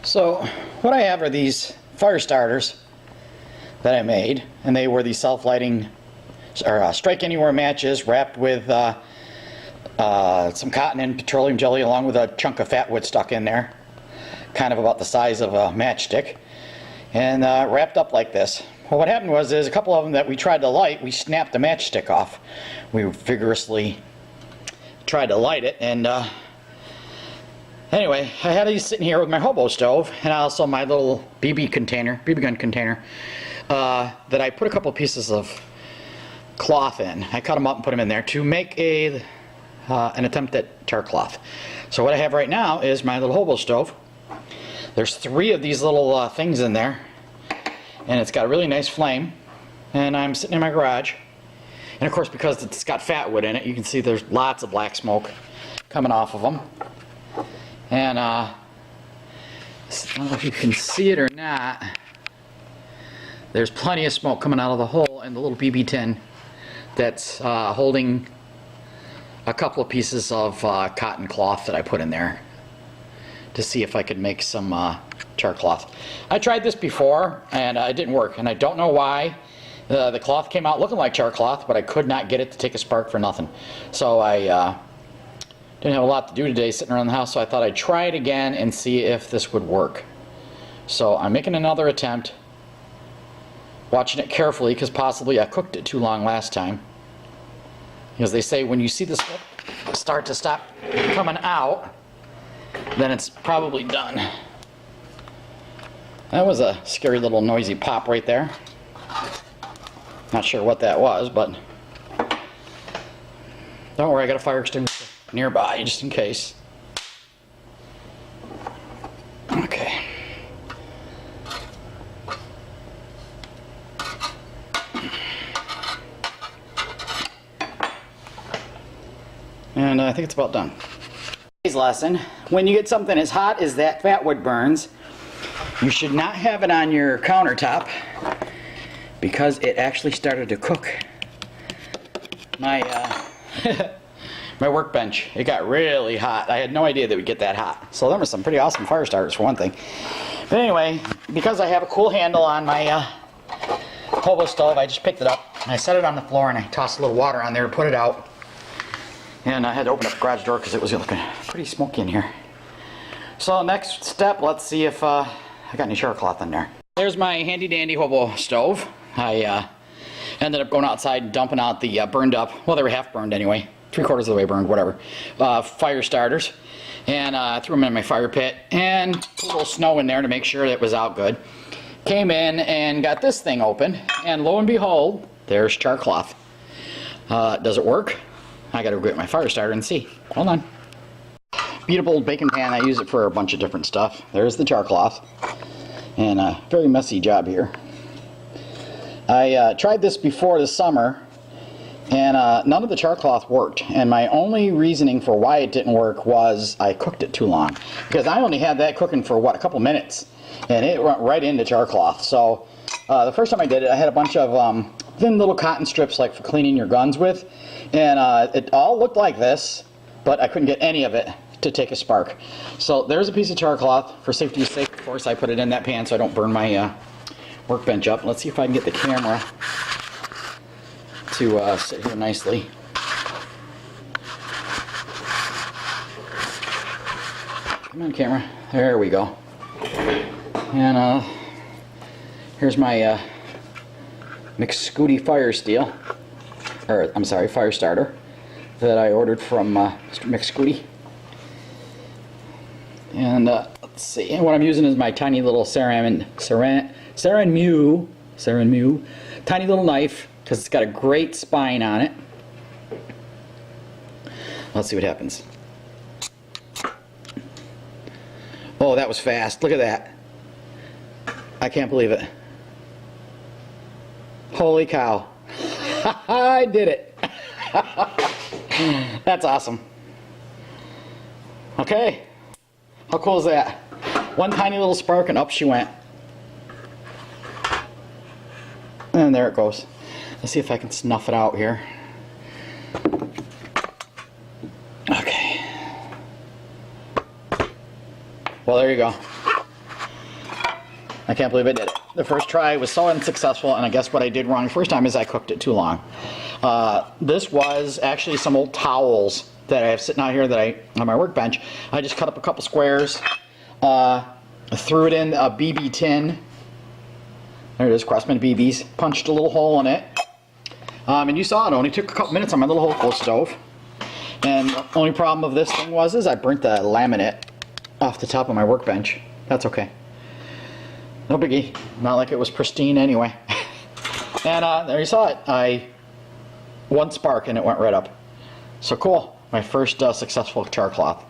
So what I have are these fire starters that I made, and they were these self-lighting or strike anywhere matches wrapped with some cotton and petroleum jelly along with a chunk of fat wood stuck in there, kind of about the size of a matchstick, and wrapped up like this. Well, what happened was, a couple of them that we tried to light, we snapped the matchstick off. We vigorously tried to light it, and anyway, I had these sitting here with my hobo stove, and also my little BB gun container, that I put a couple pieces of cloth in. I cut them up and put them in there to make an attempt at char cloth. So what I have right now is my little hobo stove. There's 3 of these little things in there, and it's got a really nice flame, and I'm sitting in my garage. And of course, because it's got fat wood in it, you can see there's lots of black smoke coming off of them. And I don't know if you can see it or not, there's plenty of smoke coming out of the hole in the little BB tin that's holding a couple of pieces of cotton cloth that I put in there to see if I could make some char cloth. I tried this before and it didn't work, and I don't know why. The cloth came out looking like char cloth, but I could not get it to take a spark for nothing. So I didn't have a lot to do today sitting around the house, so I thought I'd try it again and see if this would work. So I'm making another attempt, watching it carefully because possibly I cooked it too long last time. Because they say when you see the smoke start to stop coming out, then it's probably done. That was a scary little noisy pop right there. Not sure what that was, but don't worry, I got a fire extinguisher nearby just in case. Okay. And I think it's about done. Today's lesson: when you get something as hot as that fat wood burns, you should not have it on your countertop because it actually started to cook my my workbench. It got really hot. I had no idea that it would get that hot. So there were some pretty awesome fire starters for one thing. But anyway, because I have a cool handle on my hobo stove, I just picked it up and I set it on the floor and I tossed a little water on there to put it out. And I had to open up the garage door because it was looking pretty smoky in here. So next step, let's see if I got any char cloth in there. There's my handy dandy hobo stove. I ended up going outside and dumping out the burned up, well, they were half burned anyway, 3/4 of the way burned, whatever, fire starters, and threw them in my fire pit and put a little snow in there to make sure that it was out good. Came in and got this thing open, and lo and behold, there's char cloth. Does it work? I gotta go get my fire starter and see. Hold on. Beat up old baking pan. I use it for a bunch of different stuff. There's the char cloth, and a very messy job here. I tried this before the summer, and none of the char cloth worked. And my only reasoning for why it didn't work was I cooked it too long, because I only had that cooking for what, a couple minutes, and it went right into char cloth. So the first time I did it, I had a bunch of thin little cotton strips like for cleaning your guns with, and it all looked like this, but I couldn't get any of it to take a spark. So there's a piece of char cloth. For safety's sake, of course, I put it in that pan so I don't burn my workbench up. Let's see if I can get the camera to sit here nicely. Come on, camera. There we go. And here's my McScooty fire steel, or I'm sorry, fire starter that I ordered from McScooty. And let's see, and what I'm using is my tiny little Saran Mu tiny little knife, because it's got a great spine on it. Let's see what happens. Oh, that was fast. Look at that. I can't believe it. Holy cow. I did it. That's awesome. Okay. How cool is that? One tiny little spark and up she went. And there it goes. Let's see if I can snuff it out here. Okay. Well, there you go. I can't believe I did it. The first try was so unsuccessful, and I guess what I did wrong the first time is I cooked it too long. This was actually some old towels that I have sitting out here on my workbench. I just cut up a couple squares, threw it in a BB tin. There it is, Craftsman BBs. Punched a little hole in it. And you saw it only took a couple minutes on my little hole stove. And the only problem of this thing is I burnt the laminate off the top of my workbench. That's okay. No biggie. Not like it was pristine anyway. And there you saw it. One spark and it went right up. So cool. My first successful char cloth.